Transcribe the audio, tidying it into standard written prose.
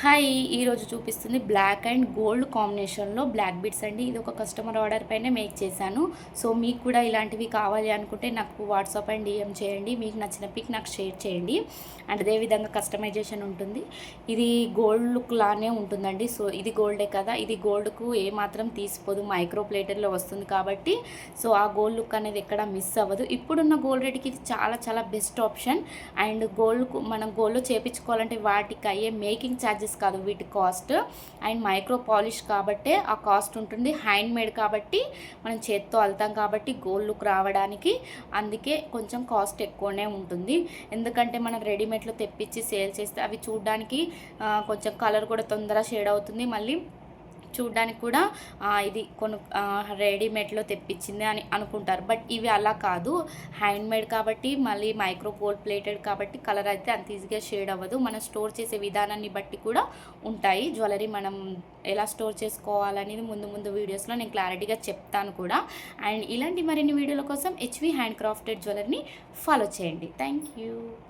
Hi ఈరోజు చూపిస్తుంది black and gold కాంబినేషన్లో బ్లాక్ బీడ్స్ అండి. ఇది ఒక కస్టమర్ ఆర్డర్ పైన మేక్ చేశాను. సో మీకు కూడా ఇలాంటివి కావాలి అనుకుంటే నాకు వాట్సాప్ అండ్ డిఎం చేయండి. మీకు నచ్చిన పిక్ నాకు షేర్ చేయండి. అండ్ అదేవిధంగా కస్టమైజేషన్ ఉంటుంది. ఇది గోల్డ్ లుక్ లానే ఉంటుందండి. సో ఇది గోల్డే కదా, ఇది గోల్డ్కు ఏమాత్రం తీసిపోదు, మైక్రో ప్లేటర్లో వస్తుంది కాబట్టి సో ఆ గోల్డ్ లుక్ అనేది ఎక్కడ మిస్ అవ్వదు. ఇప్పుడున్న గోల్డ్ రేట్కి ఇది చాలా చాలా బెస్ట్ ఆప్షన్. అండ్ గోల్డ్కు మనం గోల్డ్లో చేయించుకోవాలంటే వాటికి అయ్యే మేకింగ్ ఛార్జెస్ కాదు వీటి కాస్ట్. అండ్ మైక్రో పాలిష్ కాబట్టే ఆ కాస్ట్ ఉంటుంది. హ్యాండ్ మేడ్ కాబట్టి మనం చేత్తో అల్తాం కాబట్టి గోల్డ్ లుక్ రావడానికి అందుకే కొంచెం కాస్ట్ ఎక్కువనే ఉంటుంది. ఎందుకంటే మనం రెడీమేడ్లో తెప్పించి సేల్ చేస్తే అవి చూడడానికి కొంచెం కలర్ కూడా తొందరగా షేడ్ అవుతుంది. మళ్ళీ చూడ్డానికి కూడా ఇది రెడీమేడ్లో తెప్పించింది అని అనుకుంటారు. బట్ ఇవి అలా కాదు, హ్యాండ్మేడ్ కాబట్టి మళ్ళీ మైక్రో గోల్డ్ ప్లేటెడ్ కాబట్టి కలర్ అయితే అంత ఈజీగా షేడ్ అవ్వదు. మనం స్టోర్ చేసే విధానాన్ని బట్టి కూడా ఉంటాయి. జ్యువెలరీ మనం ఎలా స్టోర్ చేసుకోవాలనేది ముందు ముందు వీడియోస్లో నేను క్లారిటీగా చెప్తాను కూడా. అండ్ ఇలాంటి మరిన్ని వీడియోల కోసం హెచ్వి హ్యాండ్ క్రాఫ్టెడ్ జ్యువెలరీని ఫాలో చేయండి. Thank you.